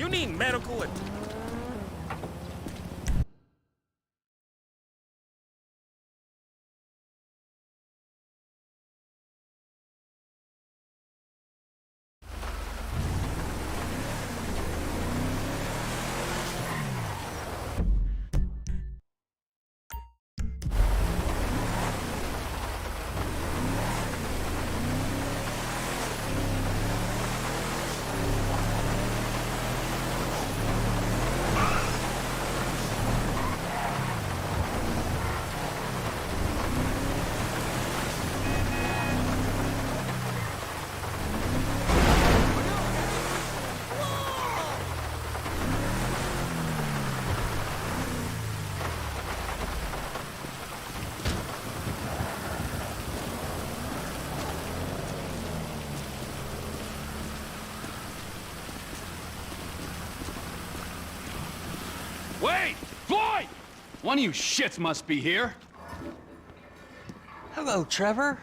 You need medical attention. Wait! Floyd! One of you shits must be here. Hello, Trevor.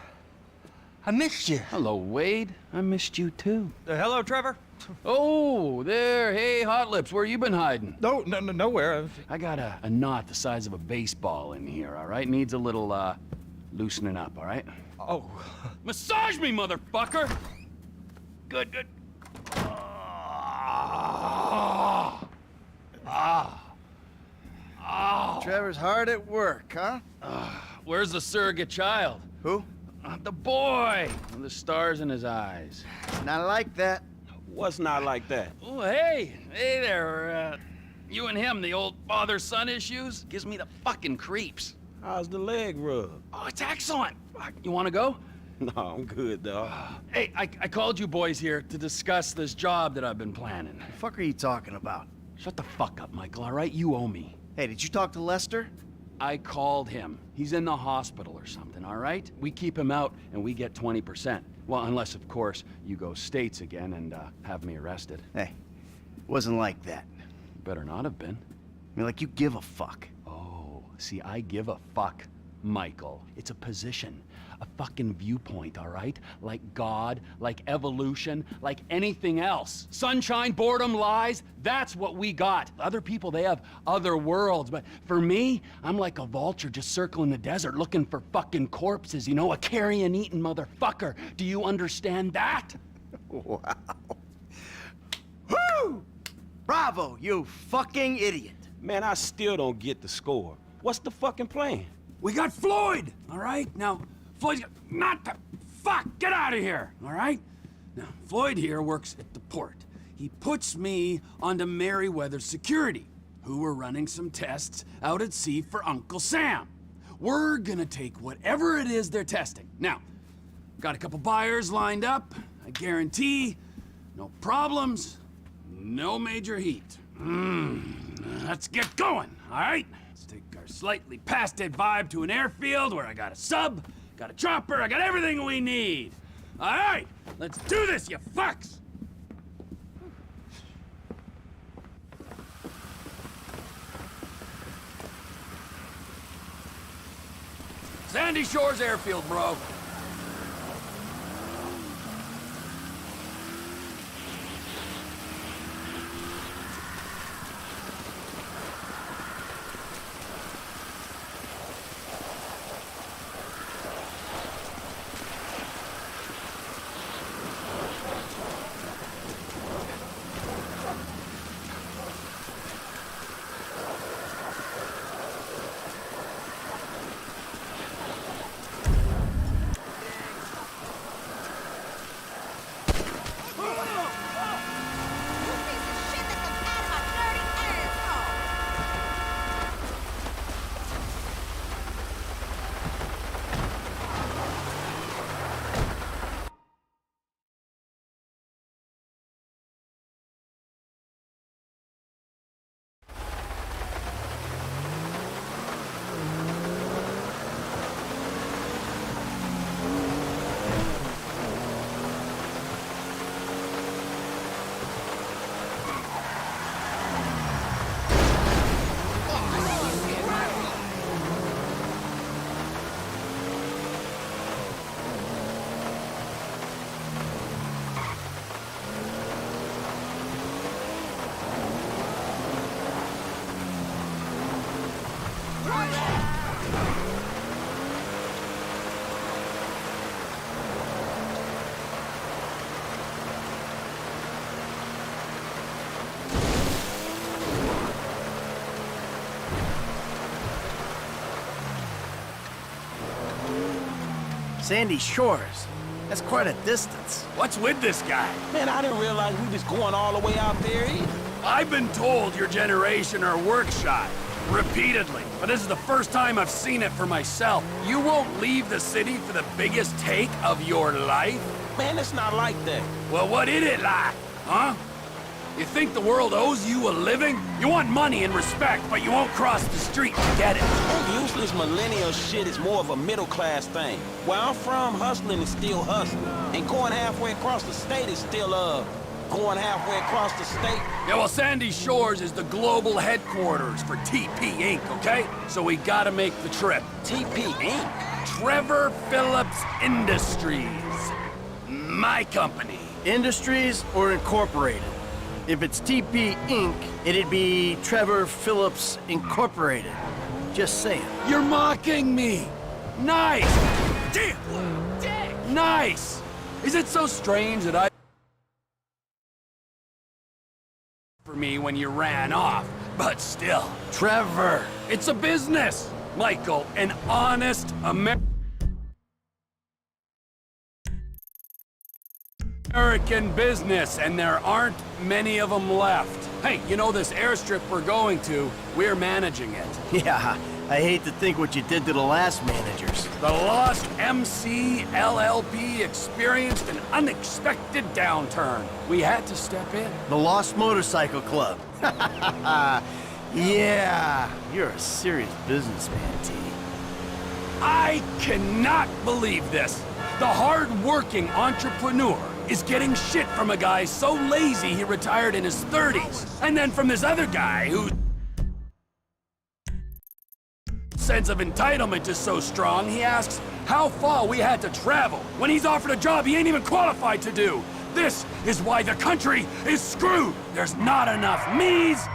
I missed you. Hello, Wade. I missed you too. Hello, Trevor. Oh, there. Hey, Hot Lips, where you been hiding? No, nowhere. I got a knot the size of a baseball in here, all right? Needs a little, loosening up, all right? Oh. Massage me, motherfucker! Good, good. Trevor's hard at work, huh? Where's the surrogate child? Who? The boy! With the stars in his eyes. Not like that. What's not like that? Oh, hey! Hey there, you and him, the old father-son issues? Gives me the fucking creeps. How's the leg rub? Oh, it's excellent. You wanna go? No, I'm good, dog. Hey, I called you boys here to discuss this job that I've been planning. The fuck are you talking about? Shut the fuck up, Michael, all right? You owe me. Hey, did you talk to Lester? I called him. He's in the hospital or something, all right? We keep him out and we get 20%. Well, unless, of course, you go states again and have me arrested. Hey, wasn't like that. Better not have been. I mean, like you give a fuck. Oh, see, I give a fuck, Michael. It's a position, a fucking viewpoint, all right? Like God, like evolution, like anything else. Sunshine, boredom, lies, that's what we got. Other people, they have other worlds, but for me, I'm like a vulture just circling the desert looking for fucking corpses, you know, a carrion-eating motherfucker. Do you understand that? Wow. Woo! Bravo, you fucking idiot. Man, I still don't get the score. What's the fucking plan? We got Floyd, all right? Now, Floyd's got... Not the... Fuck! Get out of here, all right? Now, Floyd here works at the port. He puts me onto Merryweather's security, who are running some tests out at sea for Uncle Sam. We're gonna take whatever it is they're testing. Now, got a couple buyers lined up. I guarantee no problems, no major heat. Let's get going, all right? Let's take our slightly past it vibe to an airfield where I got a sub, got a chopper, I got everything we need. All right, let's do this, you fucks! Sandy Shores Airfield, bro. Sandy Shores. That's quite a distance. What's with this guy? Man, I didn't realize we was going all the way out there either. I've been told your generation are work shy. Repeatedly. But this is the first time I've seen it for myself. You won't leave the city for the biggest take of your life? Man, it's not like that. Well, what is it like, huh? You think the world owes you a living? You want money and respect, but you won't cross the street to get it. That useless millennial shit is more of a middle-class thing. Where I'm from, hustling is still hustling. And going halfway across the state is still, going halfway across the state. Yeah, well, Sandy Shores is the global headquarters for TP Inc., okay? So we gotta make the trip. TP Inc.? Trevor Phillips Industries. My company. Industries or Incorporated? If it's TP Inc., it'd be Trevor Phillips Incorporated. Just saying. You're mocking me. Nice. Damn. Nice. Is it so strange that for me when you ran off, but still. Trevor. It's a business, Michael, an honest American business, and there aren't many of them left. Hey, you know this airstrip we're going to, we're managing it. Yeah, I hate to think what you did to the last managers. The Lost MC LLP experienced an unexpected downturn. We had to step in. The Lost Motorcycle Club. Yeah, you're a serious businessman, T. I cannot believe this. The hard-working entrepreneur is getting shit from a guy so lazy he retired in his 30s. And then from this other guy whose sense of entitlement is so strong, he asks how far we had to travel when he's offered a job he ain't even qualified to do. This is why the country is screwed. There's not enough me's,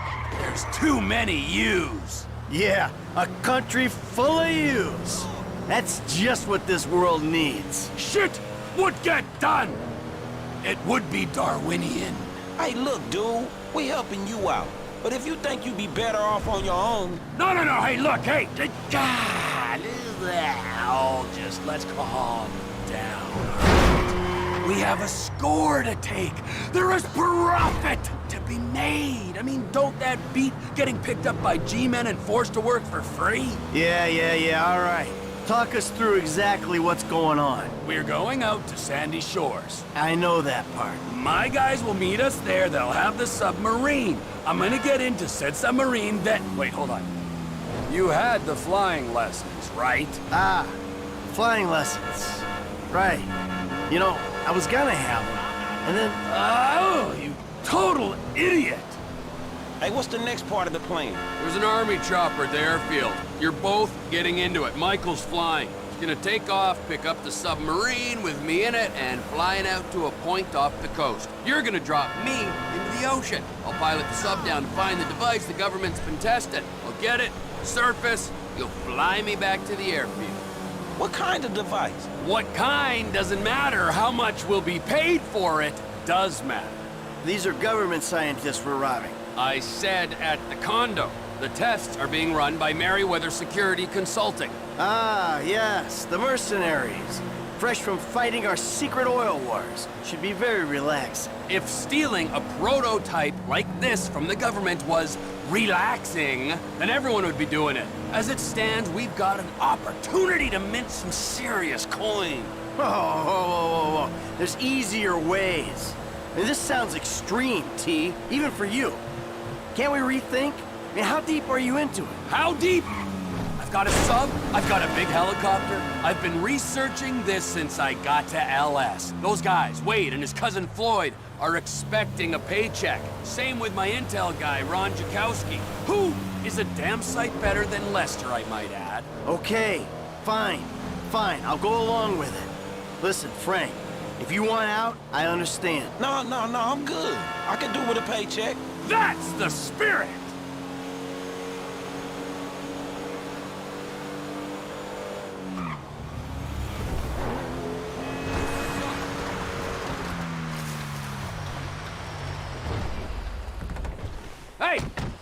there's too many you's. Yeah, a country full of yous. That's just what this world needs. Shit would get done. It would be Darwinian. Hey, look, dude, we helping you out. But if you think you'd be better off on your own... No, hey, look, hey, God, just let's calm down. We have a score to take. There is profit to be made. I mean, don't that beat getting picked up by G-men and forced to work for free? Yeah, all right. Talk us through exactly what's going on. We're going out to Sandy Shores. I know that part. My guys will meet us there. They'll have the submarine. I'm gonna get into said submarine then... Wait, hold on. You had the flying lessons, right? Ah, flying lessons. Right. You know, I was gonna have them, and then... Oh, you total idiot! Hey, what's the next part of the plan? There's an army chopper at the airfield. You're both getting into it. Michael's flying. He's gonna take off, pick up the submarine with me in it, and flying out to a point off the coast. You're gonna drop me into the ocean. I'll pilot the sub down to find the device the government's been testing. I'll get it, surface, you'll fly me back to the airfield. What kind of device? What kind doesn't matter. How much will be paid for it does matter. These are government scientists we're robbing. I said at the condo. The tests are being run by Merryweather Security Consulting. Ah, yes, the mercenaries. Fresh from fighting our secret oil wars. Should be very relaxing. If stealing a prototype like this from the government was relaxing, then everyone would be doing it. As it stands, we've got an opportunity to mint some serious coin. Whoa. There's easier ways. I mean, this sounds extreme, T, even for you. Can't we rethink? I mean, how deep are you into it? How deep? I've got a sub, I've got a big helicopter. I've been researching this since I got to LS. Those guys, Wade and his cousin Floyd, are expecting a paycheck. Same with my intel guy, Ron Jakowski, who is a damn sight better than Lester, I might add. Okay, fine. I'll go along with it. Listen, Frank, if you want out, I understand. No, I'm good. I can do with a paycheck. That's the spirit!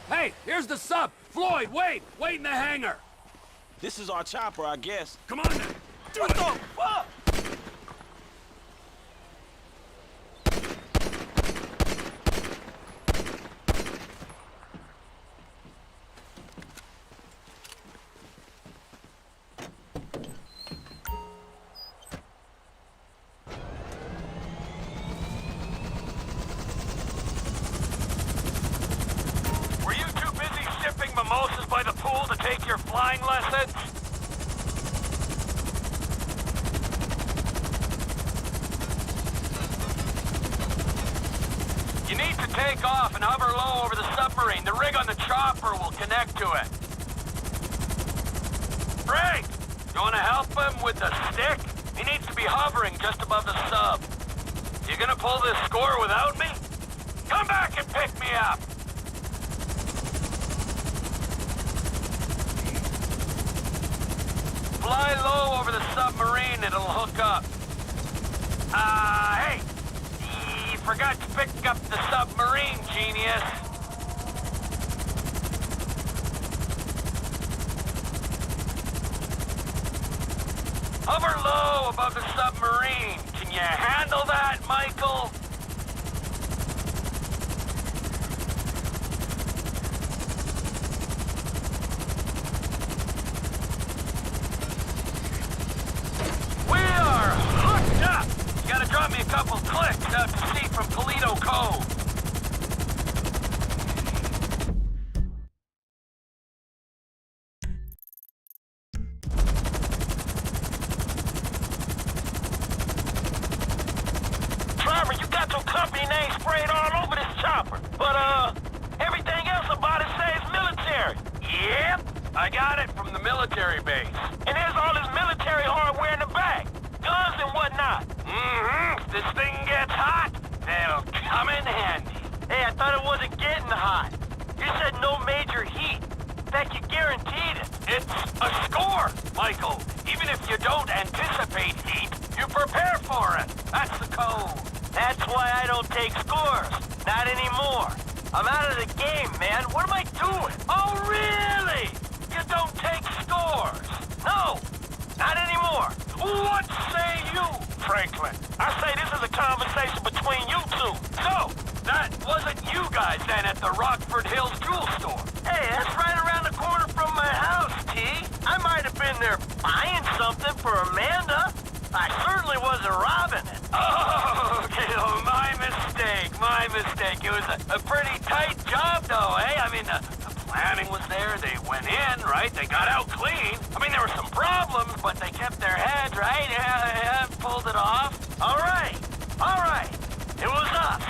Hey, here's the sub. Floyd, wait in the hangar. This is our chopper, I guess. Come on now. What the fuck? You need to take off and hover low over the submarine. The rig on the chopper will connect to it. Frank, you want to help him with the stick? He needs to be hovering just above the sub. You gonna pull this score without me? Come back and pick me up! Fly low over the submarine, it'll hook up. Hey! You forgot to pick up the submarine, genius. Hover low above the submarine. Can you handle that, Michael? We are hooked up! You gotta drop me a couple clicks out to sea from Toledo Cove. Trevor, you got your company name sprayed all over this chopper. But, everything else about it says military. Yep, I got it from the military base. And there's all this military hardware in the back. Guns and whatnot. Mm-hmm. If this thing gets hot, it'll come in handy. Hey, I thought it wasn't getting hot. You said no major heat. In fact, you guaranteed it. It's a score, Michael. Even if you don't anticipate heat, you prepare for it. That's the code. That's why I don't take scores. Not anymore. I'm out of the game, man. What am I doing? Oh, really? You don't take scores? No, not anymore. What say you, Franklin? I say this is a conversation between you two. So, that wasn't you guys then at the Rockford Hills jewel store? Hey, that's right around the corner from my house, T. I might have been there buying something for Amanda. I certainly wasn't robbing it. Oh, okay, oh, my mistake. It was a pretty tight job, though, eh? I mean, the planning was there. They went in, right? They got out clean. I mean, there were some problems, but they kept their head, right? Yeah, pulled it off. All right. It was us.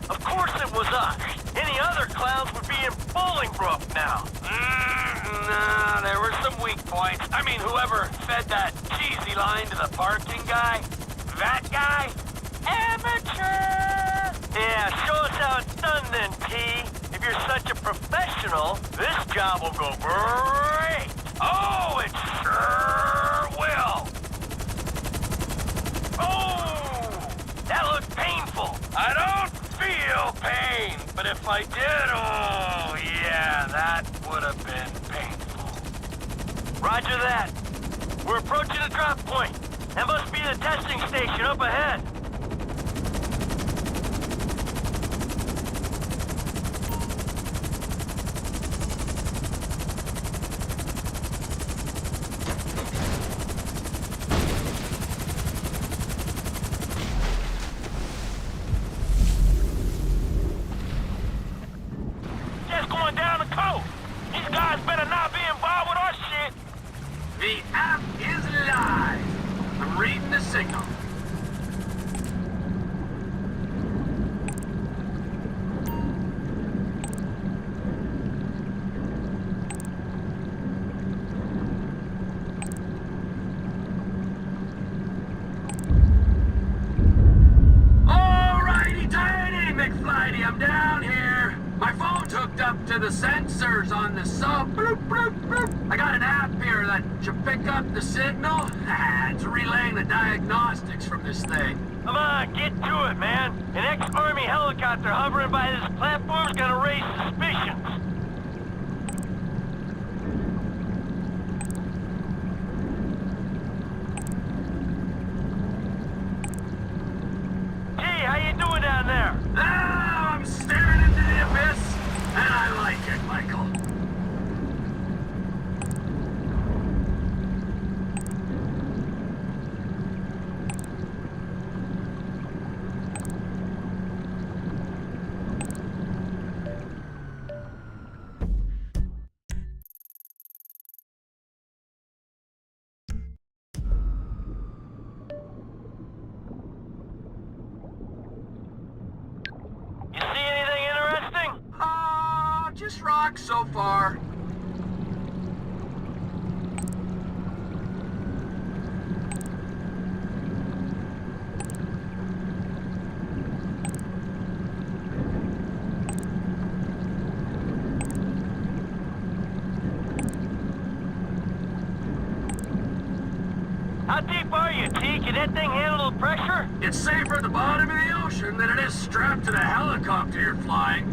Of course it was us. Any other clowns would be in Bolingbrook now. No, there were some weak points. I mean, whoever fed that cheesy line to the parking guy, that guy, amateur! Yeah, show us how it's done then, T. If you're such a professional, this job will go great. Oh, it sure will. Oh, that looked painful. I don't feel pain, but if I did, oh, yeah, that would have been painful. Roger that. We're approaching the drop point. That must be the testing station up ahead. Just going down the coast. These guys better not be involved with our shit. The app is live. I'm reading the signal. Alrighty, tighty, McFlighty, I'm down here. My phone's hooked up to the sensors on the sub. Bloop, bloop, bloop. I got an app here that should pick up the signal. It's relaying the diagnostics from this thing. Come on, get to it, man. An ex-Army helicopter hovering by this platform's gonna raise suspicions. Gee, how you doing down there? Ah, I'm staring into the abyss, and I like it, Michael. You see luck so far. How deep are you, T? Can that thing handle the pressure? It's safer at the bottom of the ocean than it is strapped to the helicopter you're flying.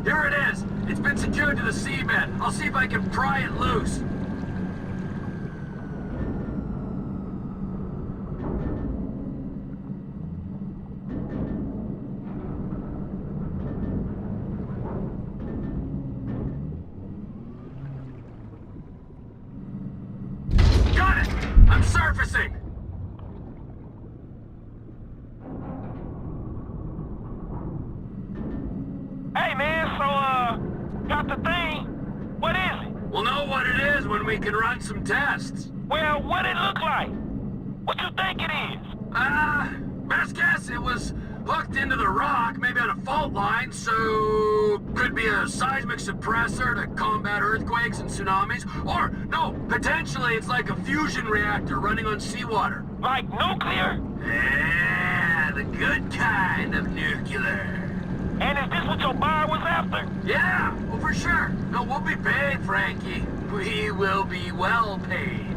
Here it is. It's been secured to the seabed. I'll see if I can pry it loose. Got it! I'm surfacing! Hey, man, got the thing. What is it? We'll know what it is when we can run some tests. Well, what it look like? What you think it is? Best guess it was hooked into the rock, maybe on a fault line, so could be a seismic suppressor to combat earthquakes and tsunamis, or no, potentially it's like a fusion reactor running on seawater. Like nuclear? Yeah, the good kind of nuclear. And is this what your buyer was after? Yeah, well, for sure. No, we'll be paid, Frankie. We will be well paid.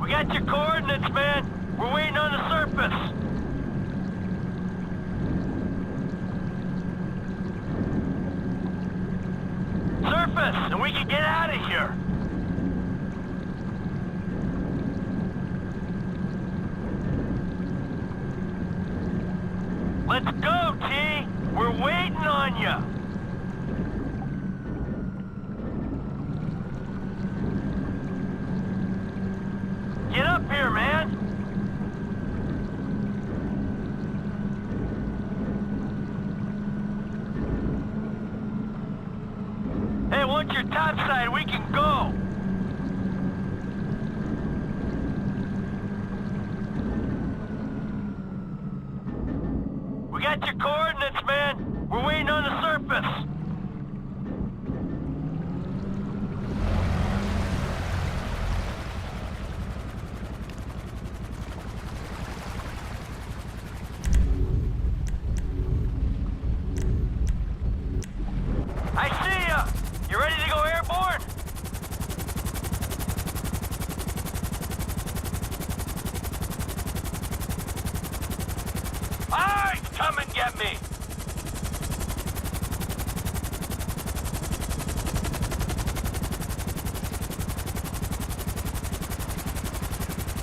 We got your coordinates, man. We're waiting on the surface. Surface, and we can get out of here. Let's go, T. We're waiting on you. Get up here, man. Hey, once you're topside, we can go. We got your coordinates, man. We're waiting on the surface. I see ya! You ready to go airborne? Alright, come and get me!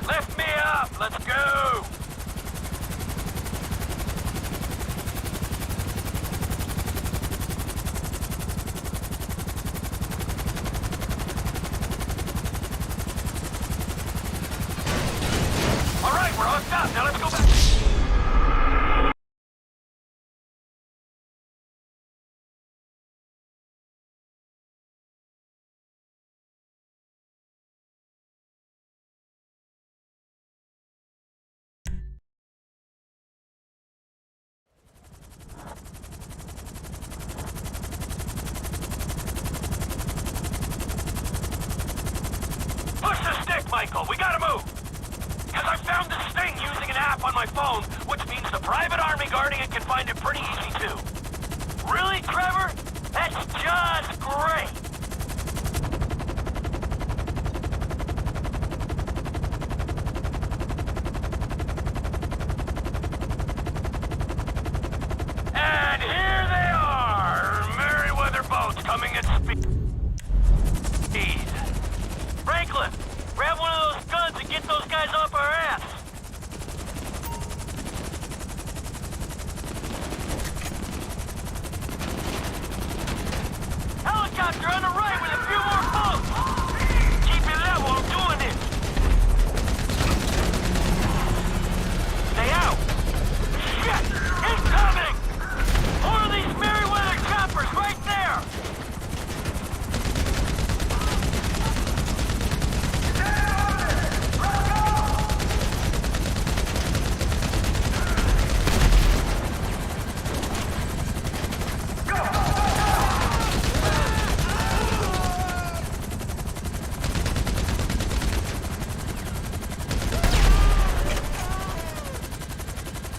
Lift me up, let's go! Alright, we're hooked up, now let's go back. Push the stick, Michael, we gotta move! Because I found this thing using an app on my phone, which means the private army guarding it can find it pretty easy too. Really, Trevor? That's just great! And here they are! Merryweather boats coming at speed. Franklin, grab one of those guns and get those guys off our ass! Helicopter on the right with a few more boats! Keep it level, I'm doing it! Stay out! Shit! Incoming! More of these Merryweather choppers right there!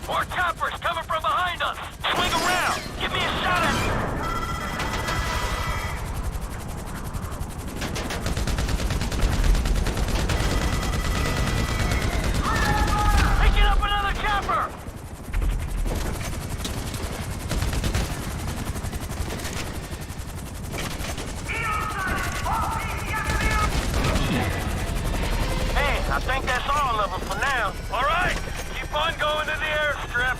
More choppers coming from behind us! Swing around! Give me a shot at you! Picking up another chopper! Hey, I think that's all of them for now. All right, keep on going to the airstrip.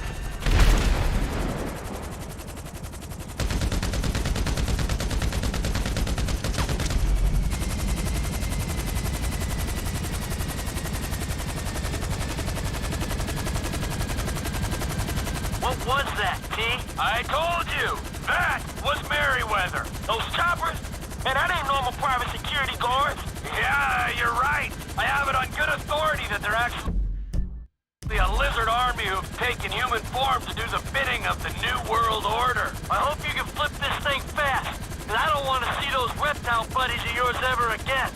What was that, T? I told you! That was Merryweather! Those choppers? Man, that ain't normal private security guards! Yeah, you're right! I have it on good authority that they're actually a lizard army who've taken human form to do the bidding of the New World Order. I hope you can flip this thing fast, because I don't want to see those reptile buddies of yours ever again.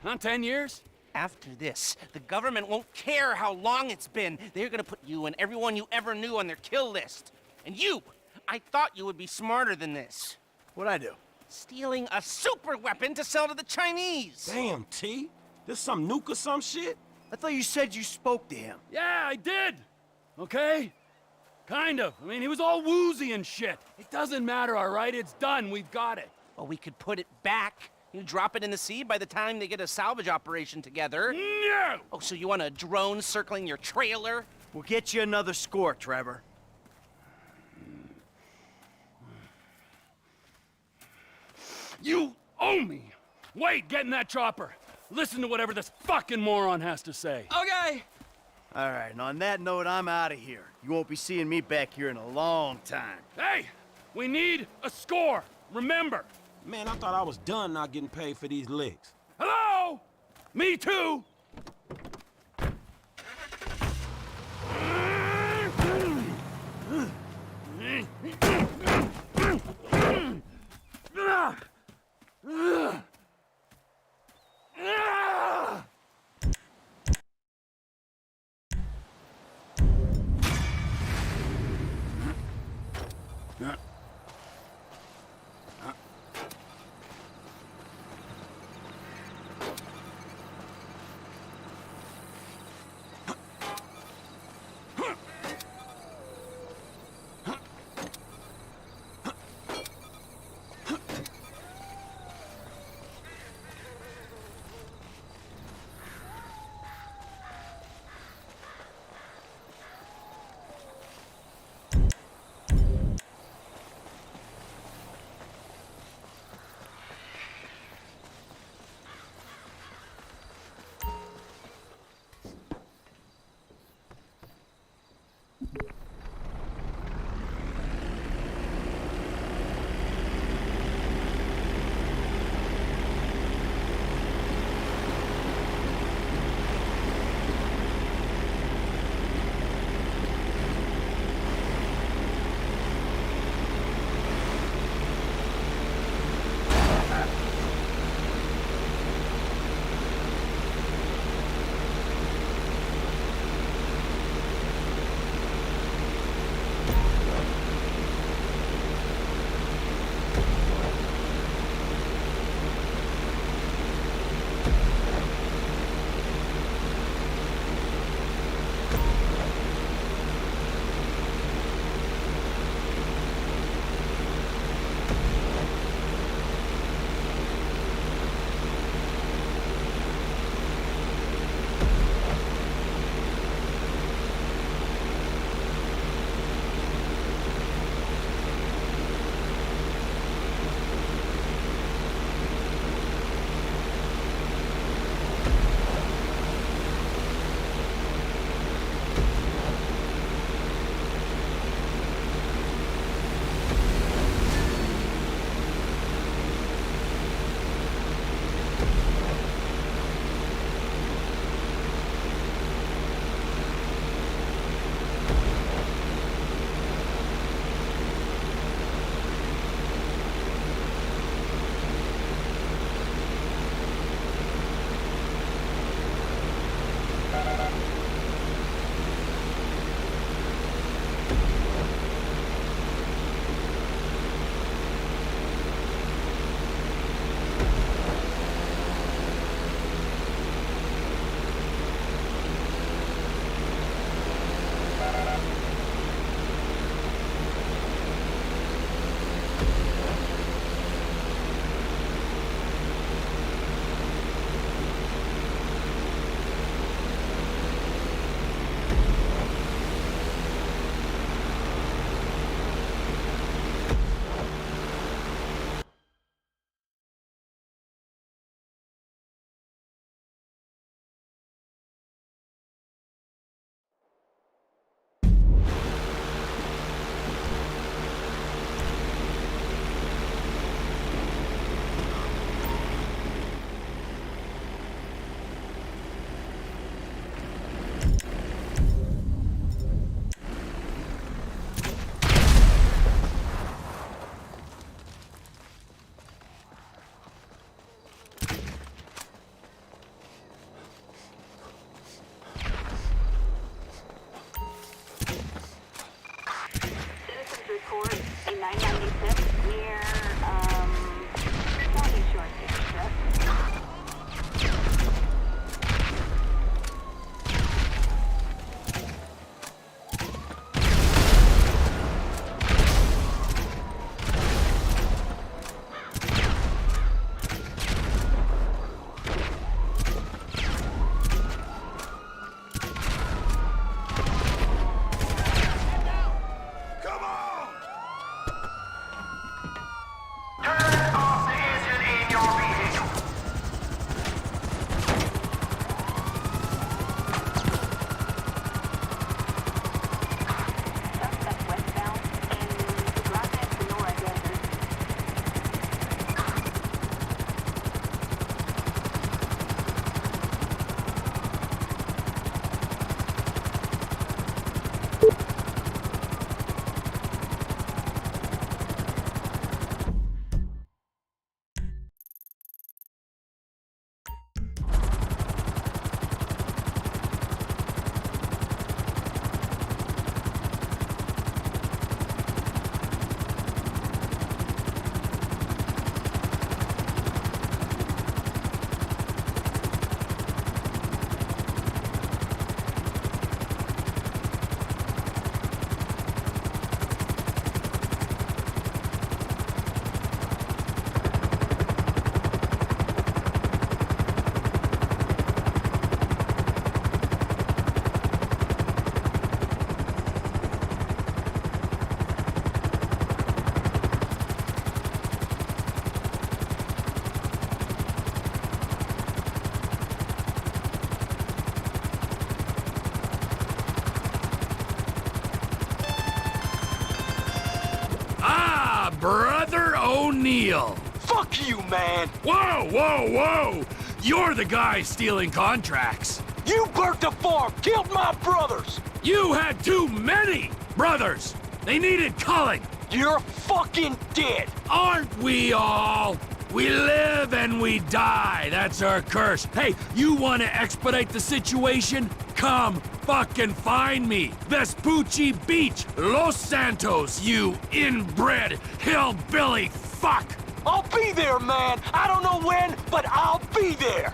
Huh, 10 years? After this, the government won't care how long it's been. They're gonna put you and everyone you ever knew on their kill list. And you! I thought you would be smarter than this. What'd I do? Stealing a super weapon to sell to the Chinese! Damn, T. This some nuke or some shit? I thought you said you spoke to him. Yeah, I did. Okay? Kind of. I mean, he was all woozy and shit. It doesn't matter, all right? It's done. We've got it. Well, we could put it back. You drop it in the sea by the time they get a salvage operation together. No! Oh, so you want a drone circling your trailer? We'll get you another score, Trevor. You owe me! Wait, get in that chopper. Listen to whatever this fucking moron has to say. Okay. All right, and on that note, I'm out of here. You won't be seeing me back here in a long time. Hey! We need a score. Remember. Man, I thought I was done not getting paid for these licks. Hello? Me too! Brother O'Neill. Fuck you, man! Whoa, whoa, whoa! You're the guy stealing contracts. You burnt the farm, killed my brothers! You had too many brothers. They needed culling. You're fucking dead! Aren't we all? We live and we die. That's our curse. Hey, you want to expedite the situation? Come fucking find me. Vespucci Beach, Los Santos, you inbred hillbilly fuck. I'll be there, man! I don't know when, but I'll be there!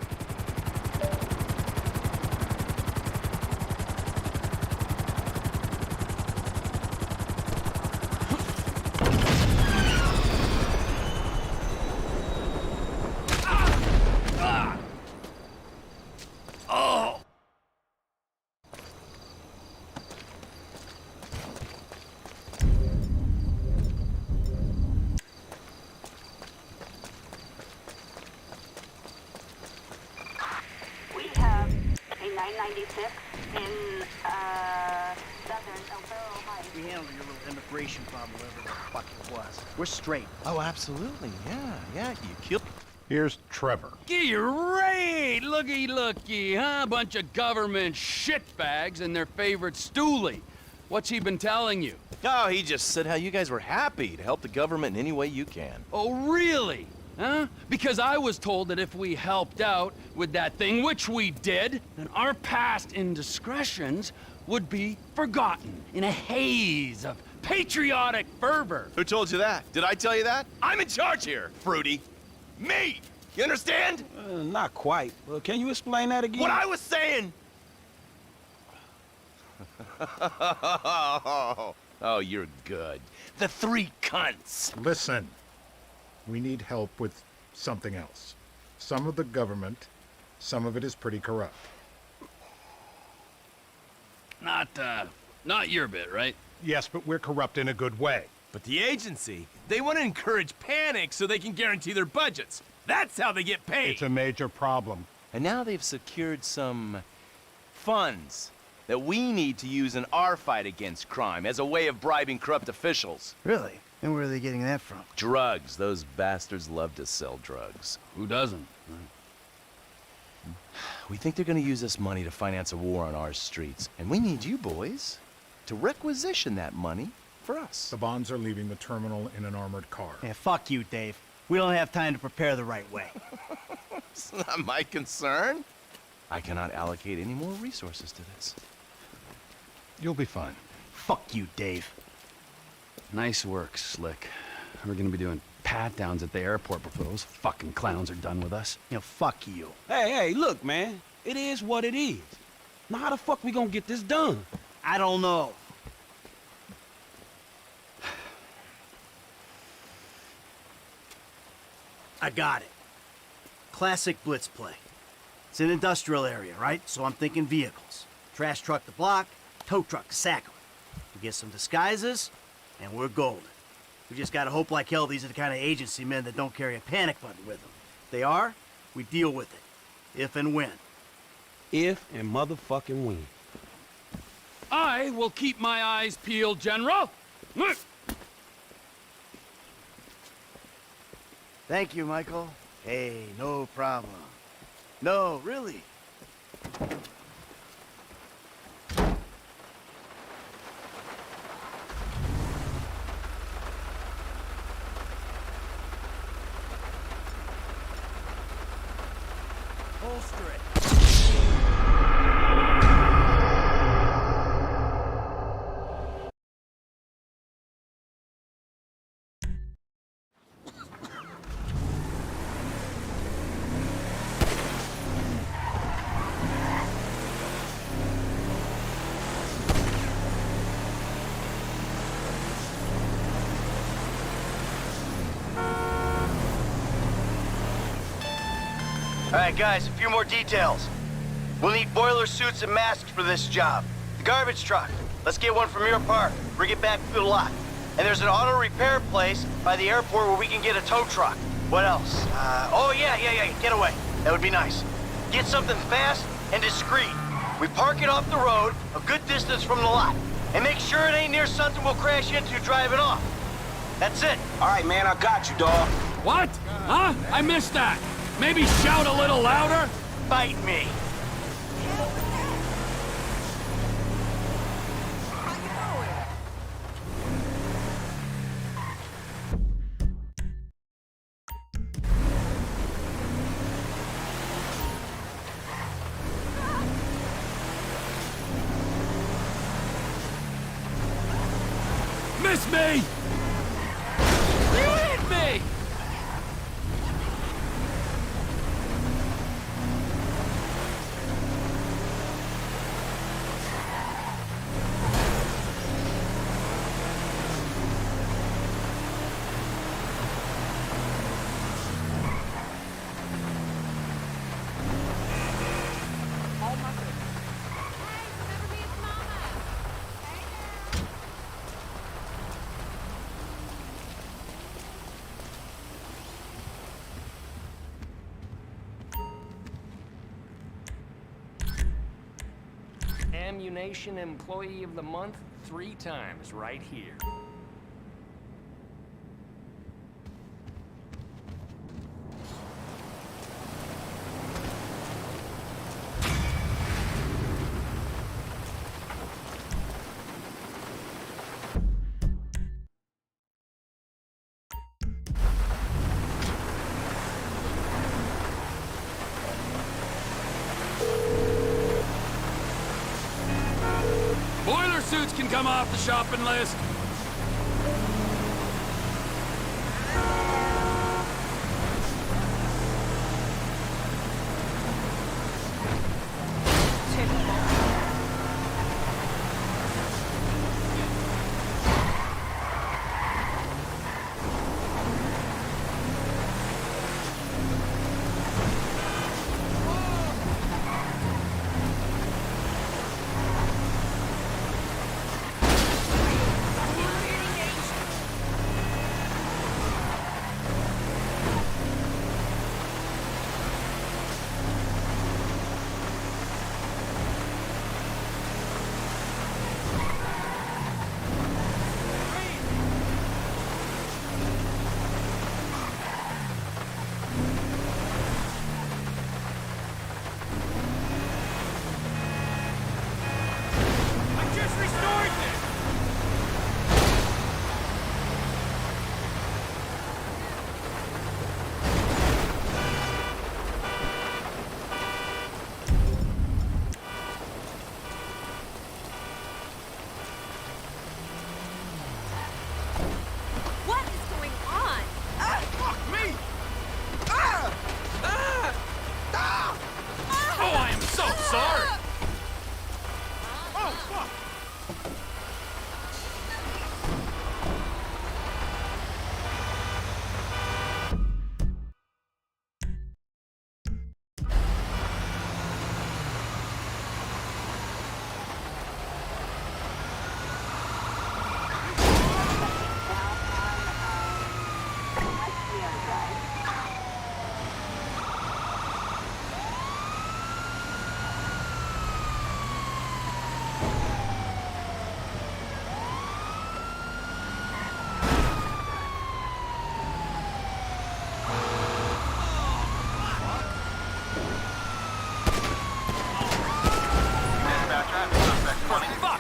We have a 996 in, southern Elbero Heights. We handled your little immigration problem, whatever the fuck it was. We're straight. Oh, absolutely. Yeah. You killed. Here's Trevor. Great! Looky, huh? Bunch of government shitbags and their favorite stoolie. What's he been telling you? Oh, he just said how you guys were happy to help the government in any way you can. Oh, really? Huh? Because I was told that if we helped out with that thing, which we did, then our past indiscretions would be forgotten in a haze of patriotic fervor. Who told you that? Did I tell you that? I'm in charge here, Fruity. Me! You understand? Not quite. Can you explain that again? What I was saying! Oh, you're good. The three cunts. Listen, we need help with something else. Some of the government, some of it is pretty corrupt. Not your bit, right? Yes, but we're corrupt in a good way. But the agency, they want to encourage panic so they can guarantee their budgets. That's how they get paid. It's a major problem. And now they've secured some funds that we need to use in our fight against crime as a way of bribing corrupt officials. Really? And where are they getting that from? Drugs. Those bastards love to sell drugs. Who doesn't? We think they're going to use this money to finance a war on our streets. And we need you boys to requisition that money for us. The bonds are leaving the terminal in an armored car. Yeah, fuck you, Dave. We don't have time to prepare the right way. It's not my concern. I cannot allocate any more resources to this. You'll be fine. Fuck you, Dave. Nice work, Slick. We're gonna be doing pat-downs at the airport before those fucking clowns are done with us. You know, fuck you. Hey, look, man. It is what it is. Now how the fuck we gonna get this done? I don't know. I got it. Classic blitz play. It's an industrial area, right? So I'm thinking vehicles. Trash truck to block, tow truck to sack 'em. We get some disguises, and we're golden. We just gotta hope like hell these are the kind of agency men that don't carry a panic button with them. If they are, we deal with it. If and when. If and motherfucking when. I will keep my eyes peeled, General. Thank you, Michael. Hey, no problem. No, really. Holster it. All right, guys, a few more details. We'll need boiler suits and masks for this job. The garbage truck. Let's get one from your park. Bring it back to the lot. And there's an auto repair place by the airport where we can get a tow truck. What else? Oh, yeah. Get away. That would be nice. Get something fast and discreet. We park it off the road, a good distance from the lot. And make sure it ain't near something we'll crash into driving off. That's it. All right, man, I got you, dawg. What? Huh? I missed that. Maybe shout a little louder? Fight me. Miss me! You hit me! Ammunition Employee of the Month 3 times right here. Boiler suits can come off the shopping list.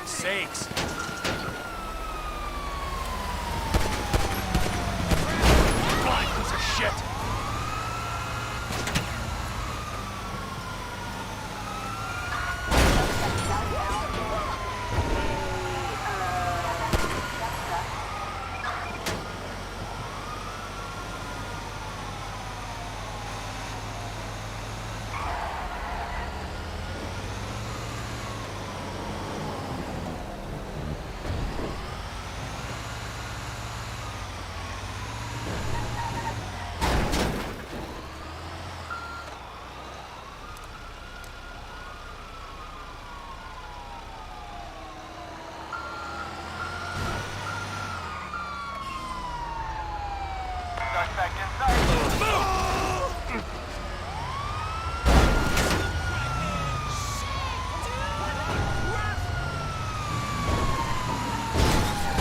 Sakes! Blind piece of shit!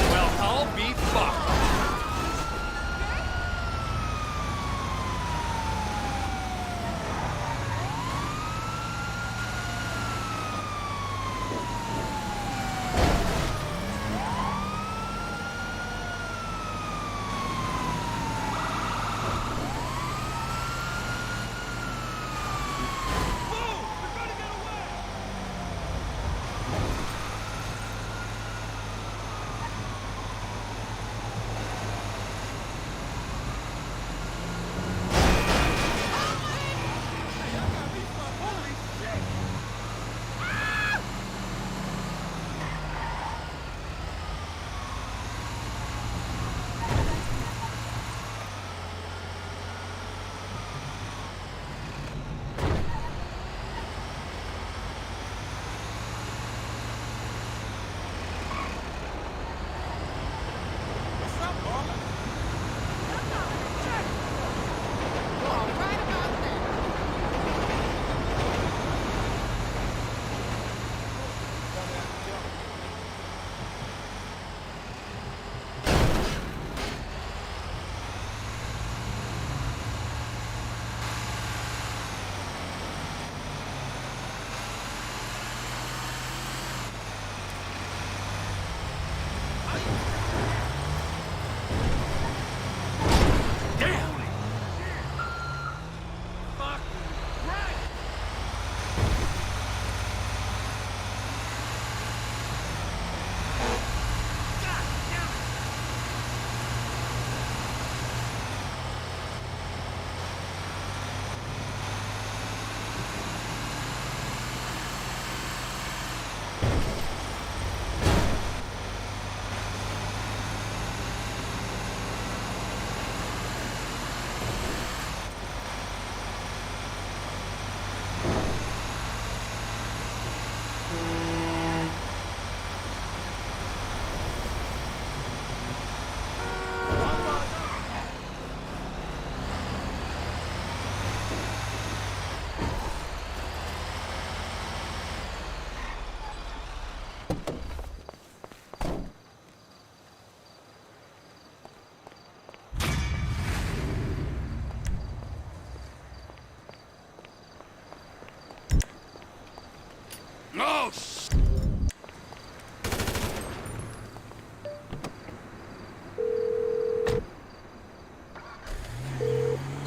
Well, I'll be fucked.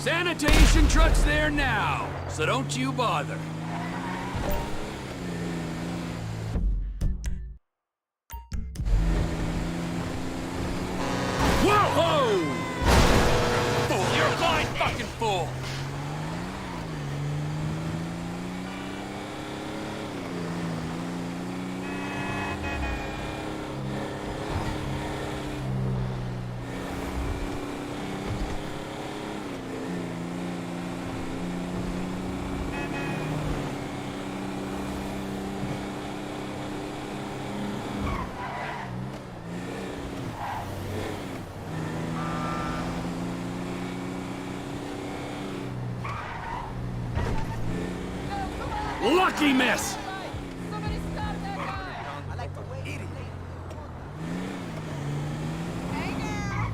Sanitation truck's there now, so don't you bother. Whoa! Fool, you're a blind fucking fool! Lucky miss! Somebody stop that guy! I like the way idiot. Hey now!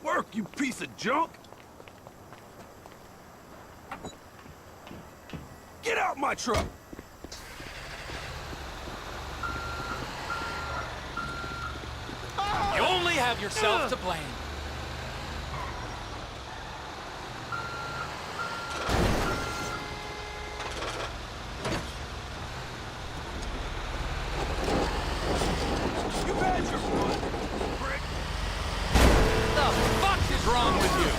Work, you piece of junk! Get out my truck! You only have yourself to blame. You had your fun, prick! The fuck is wrong with you?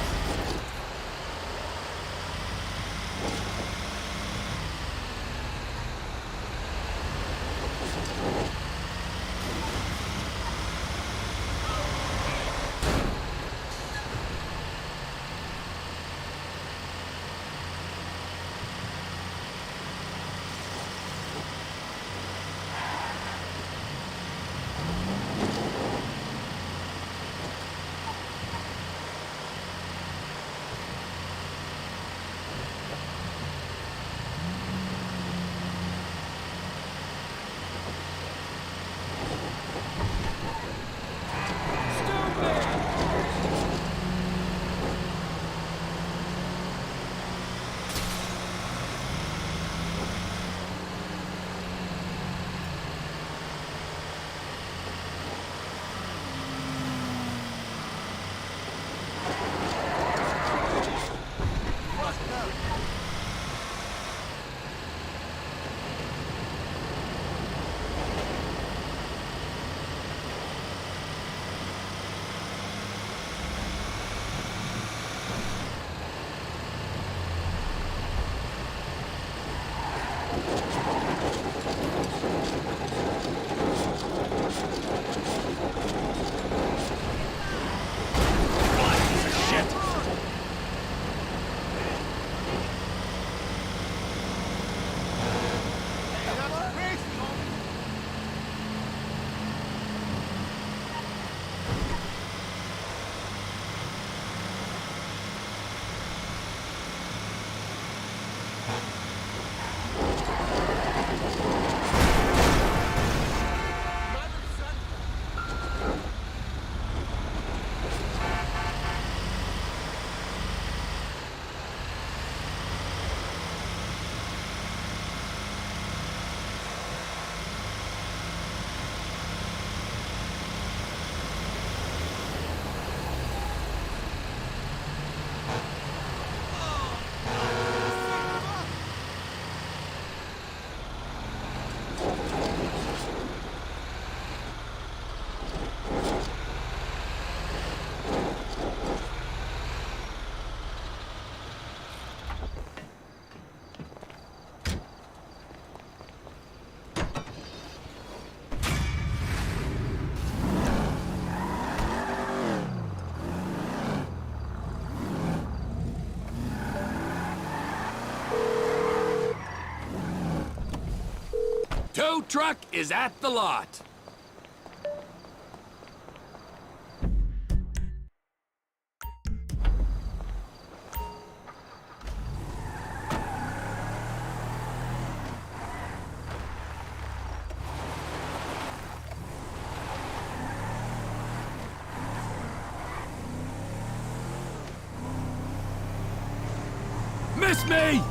Tow truck is at the lot. Miss me!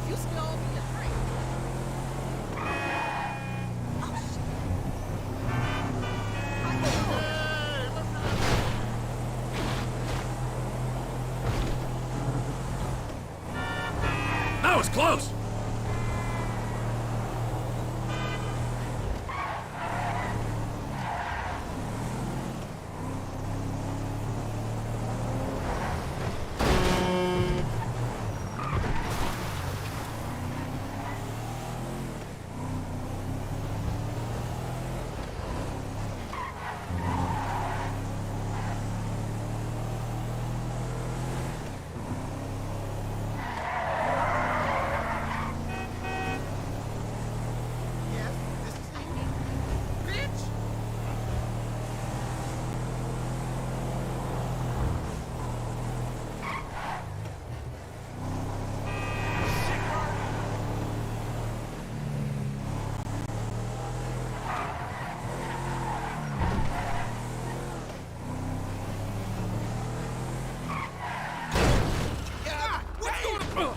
You still owe me a drink. That was close!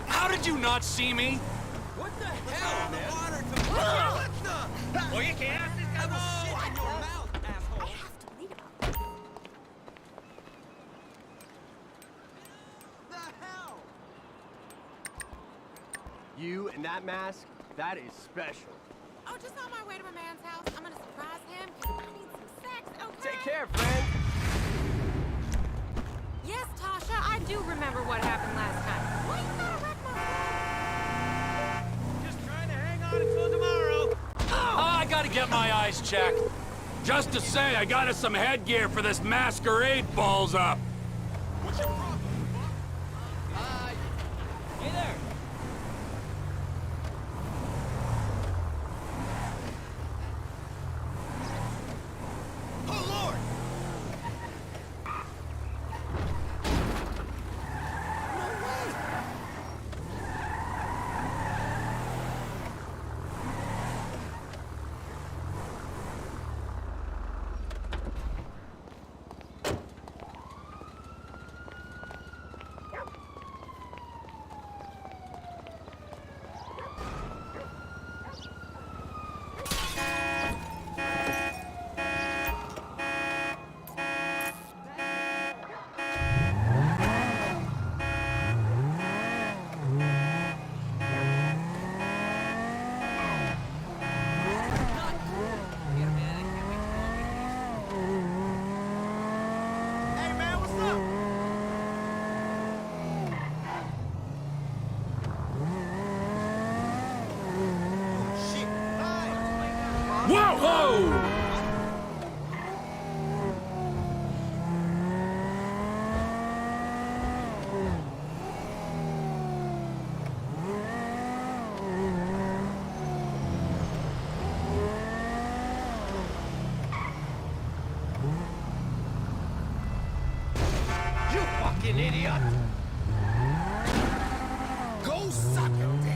How did you not see me? What the hell, man? Well, you can't ask this guy in your mouth, asshole. I have to read about it. The hell? You and that mask, that is special. Oh, just on my way to my man's house. I'm gonna surprise him because I need some sex, okay? Take care, friend. Yes, Tasha, I do remember what happened last time. Why you gotta wreck my Just trying to hang on until tomorrow. I gotta get my eyes checked. Just to say, I got us some headgear for this masquerade balls up. What's your problem? Hey there. Oh, Lord! Whoa! You fucking idiot! Go suck it, Dave!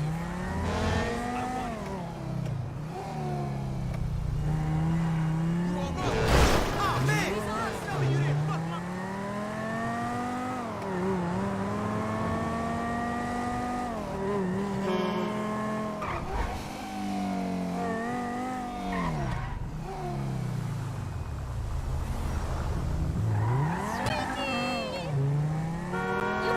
Oh, man! Tell me you didn't fuck my... You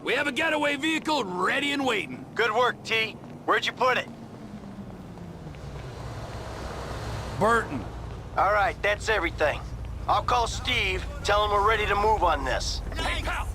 We have a getaway vehicle ready and waiting. Good work, T. Where'd you put it? Burton. All right, that's everything. I'll call Steve, tell him we're ready to move on this. Hey, pal!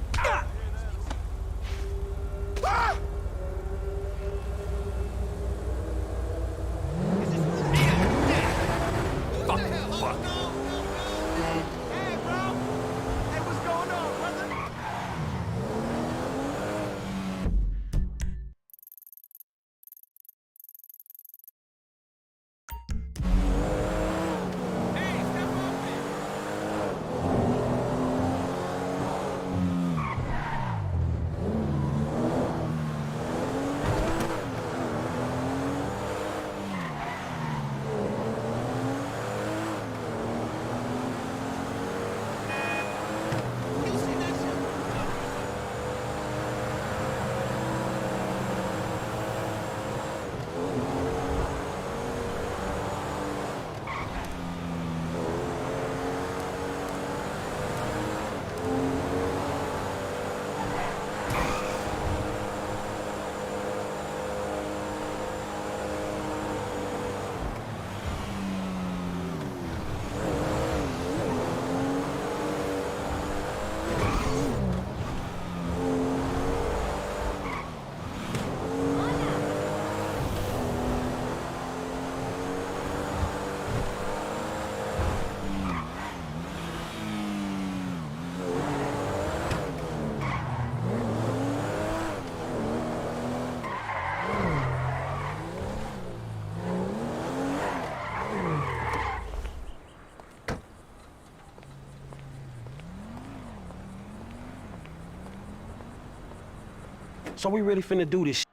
So we really finna do this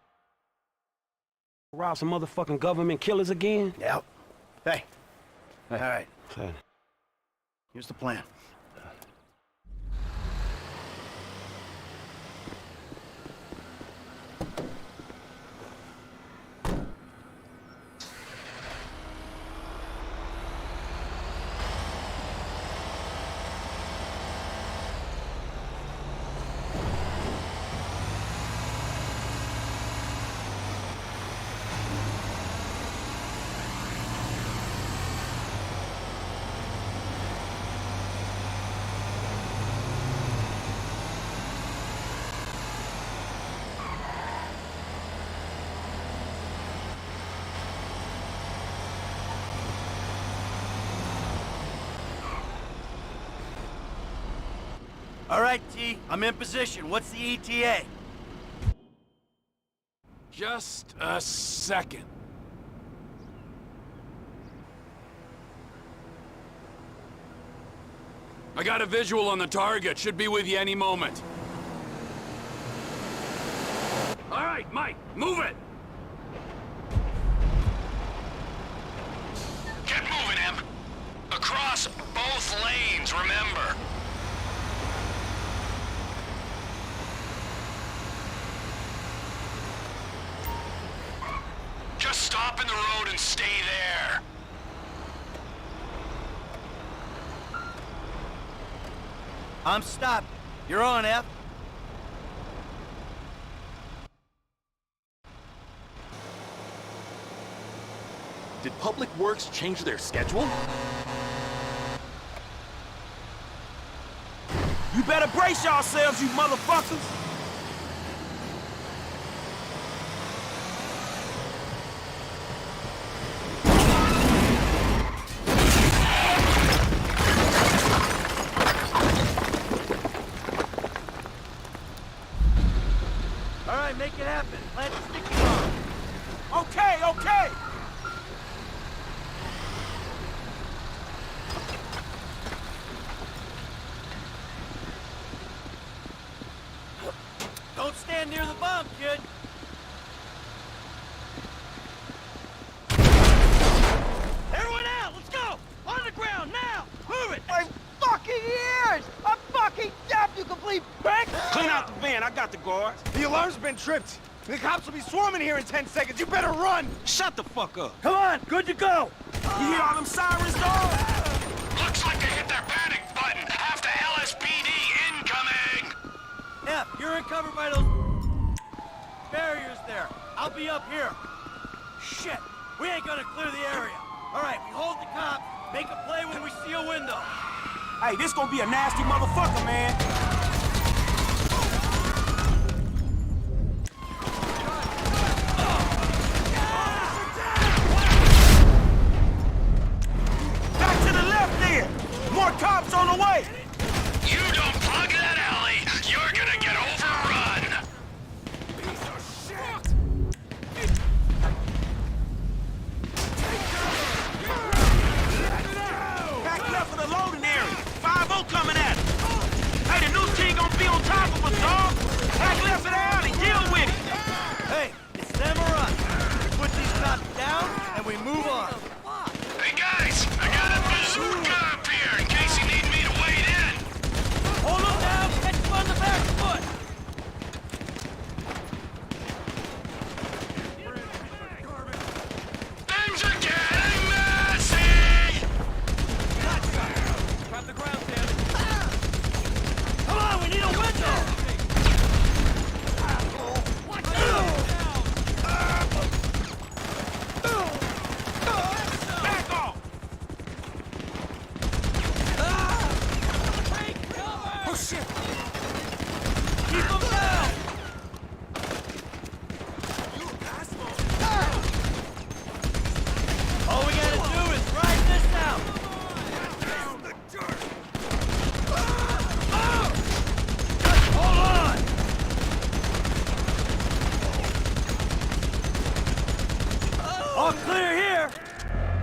rob some motherfucking government killers again? Yep. Hey. All right. Hey. Here's the plan. All right, T, I'm in position. What's the ETA? Just a second. I got a visual on the target. Should be with you any moment. All right, Mike, move it! Get moving, Em. Across both lanes, remember. Stop in the road and stay there. I'm stopped. You're on, F. Did Public Works change their schedule? You better brace yourselves, you motherfuckers! All right, make it happen. Plant the sticky bomb. Okay, okay! Don't stand near the bomb, kid. Everyone out! Let's go! On the ground, now! Move it! My fucking ears! I'm fucking deaf, you complete prick! Clean out the van, I got the guards. The alarm's been tripped. The cops will be swarming here in 10 seconds. You better run! Shut the fuck up. Come on, good to go! You hear all them sirens, dog? Looks like they hit their panic button. Half the LSPD incoming. F, you're uncovered by those barriers there. I'll be up here. Shit, we ain't gonna clear the area. All right, we hold the cops, make a play when we see a window. Hey, this gonna be a nasty motherfucker, man. Back to the left there. More cops on the way. You don't plug that alley, you're gonna get overrun. Back left for the loading area. 5-0 coming at us. Hey, the new team gonna be on top of us, dog. Back left of the alley. Deal with it. Hey, it's them or us. We put these cops down and we move on. Hey guys, I got a bazooka up here in case you need me to wade in. Hold them down, catch them on the back foot. Things are getting messy. Drop the ground, Dan. Come on, we need a window. Back off. Oh, shit! Keep them down. All we gotta do is ride this out. Just hold on. All clear here.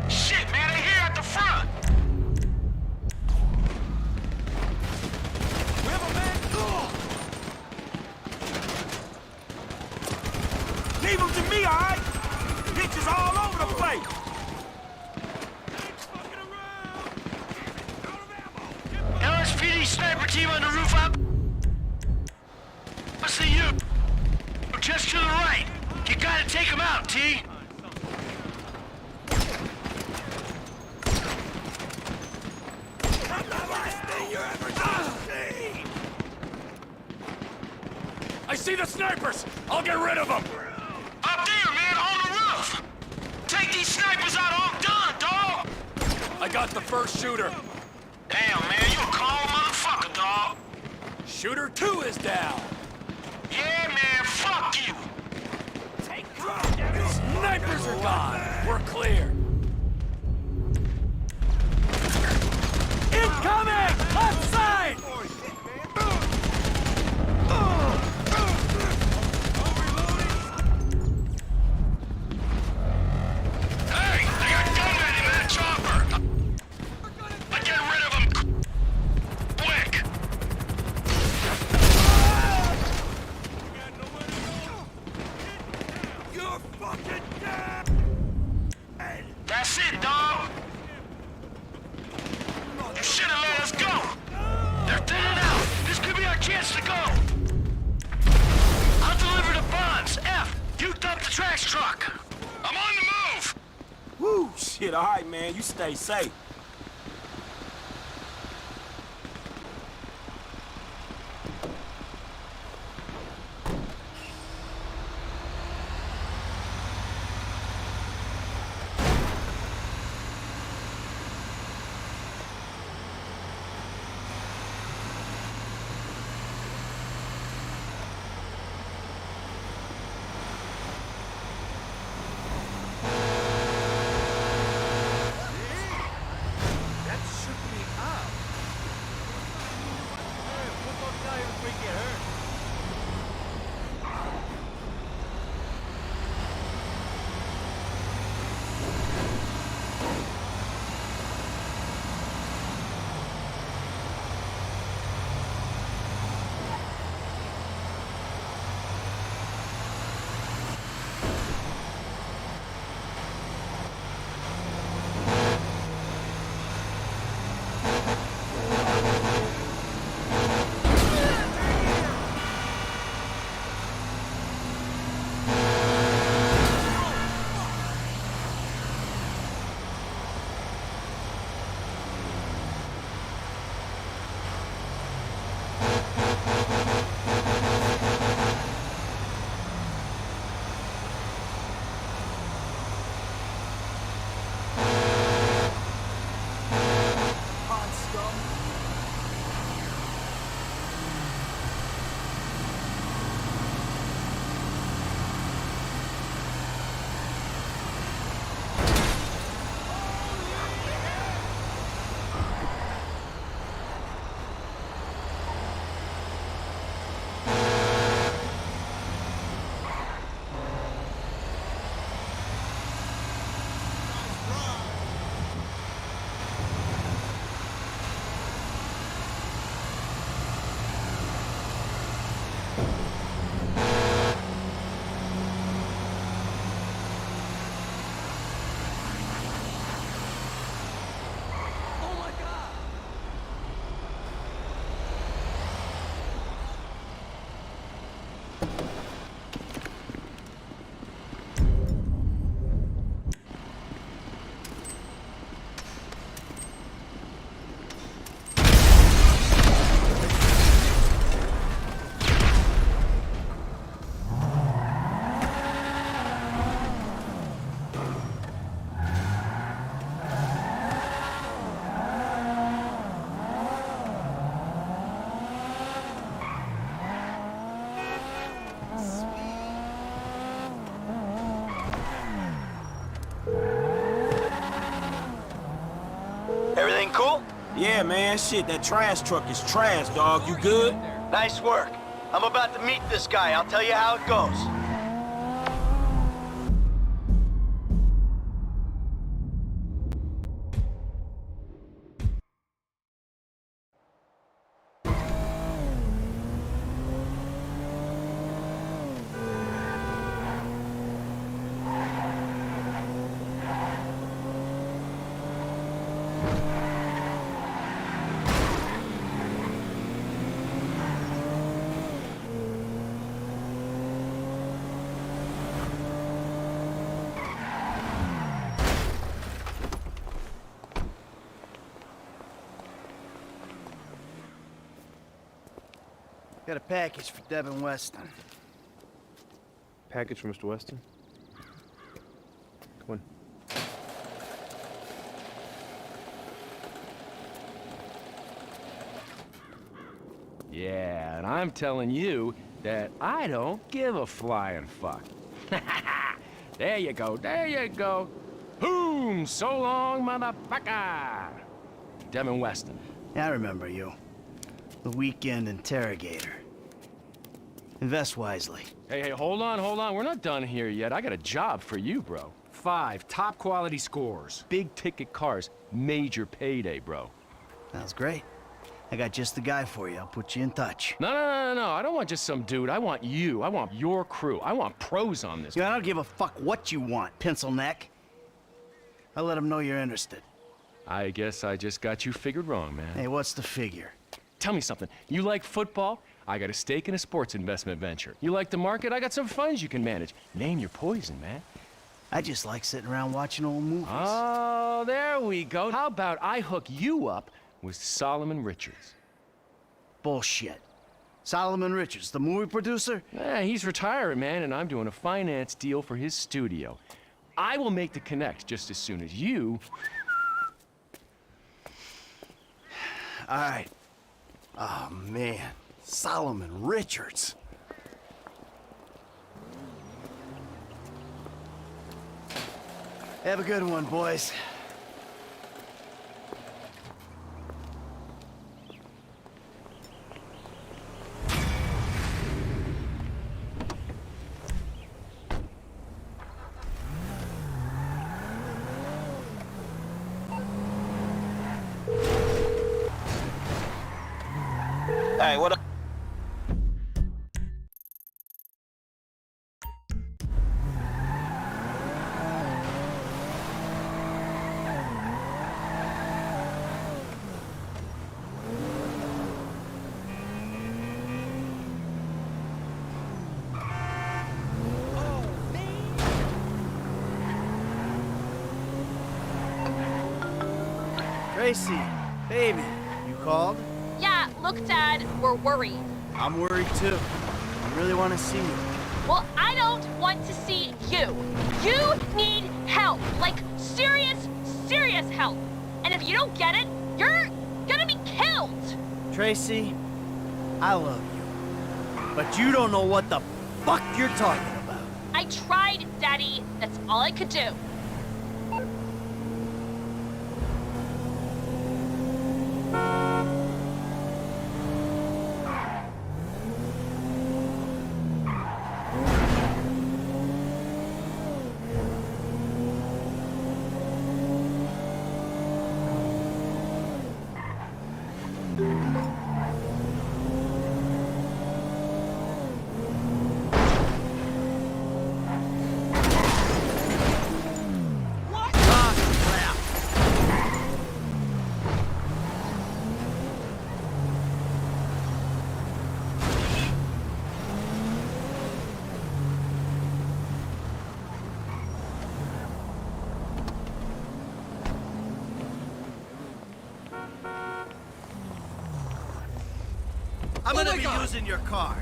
Shit, man, they're here at the front. Leave them to me, all right? Bitches all over the place. LSPD sniper team on the roof up. I see you. Just to the right. You gotta take them out, T. I see the snipers! I'll get rid of them! Up there, man, on the roof. Take these snipers out, I'm done, dog. I got the first shooter. Damn, man, you a cold motherfucker, dog. Shooter 2 is down. Yeah, man, fuck you. Snipers are gone. We're clear. Incoming! Left side! Hey, they got gunmen in that chopper. I get rid of them quick. You're fucking dead! That's it, dog. You should have let All right, man. You stay safe. Everything cool? Yeah, man. Shit, that trash truck is trash, dog. You good? Nice work. I'm about to meet this guy. I'll tell you how it goes. Got a package for Devin Weston. Package for Mr. Weston? Come on. Yeah, and I'm telling you that I don't give a flying fuck. There you go, there you go. Boom! So long, motherfucker! Devin Weston. Yeah, I remember you. The weekend interrogator. Invest wisely. Hey, hold on. We're not done here yet. I got a job for you, bro. 5 top quality scores. Big ticket cars. Major payday, bro. Sounds great. I got just the guy for you. I'll put you in touch. No. I don't want just some dude. I want you. I want your crew. I want pros on this. Yeah, I don't give a fuck what you want, pencil neck. I'll let them know you're interested. I guess I just got you figured wrong, man. Hey, what's the figure? Tell me something. You like football? I got a stake in a sports investment venture. You like the market? I got some funds you can manage. Name your poison, man. I just like sitting around watching old movies. Oh, there we go. How about I hook you up with Solomon Richards? Bullshit. Solomon Richards, the movie producer? Yeah, he's retiring, man, and I'm doing a finance deal for his studio. I will make the connect just as soon as you... All right. Oh, man. Solomon Richards. Have a good one, boys. Hey, what up? Tracy, baby, you called? Yeah, look, Dad, we're worried. I'm worried too. I really want to see you. Well, I don't want to see you. You need help. Like, serious, serious help. And if you don't get it, you're gonna be killed. Tracy, I love you. But you don't know what the fuck you're talking about. I tried, Daddy. That's all I could do. I'm gonna be using your car.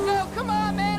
No, come on, man!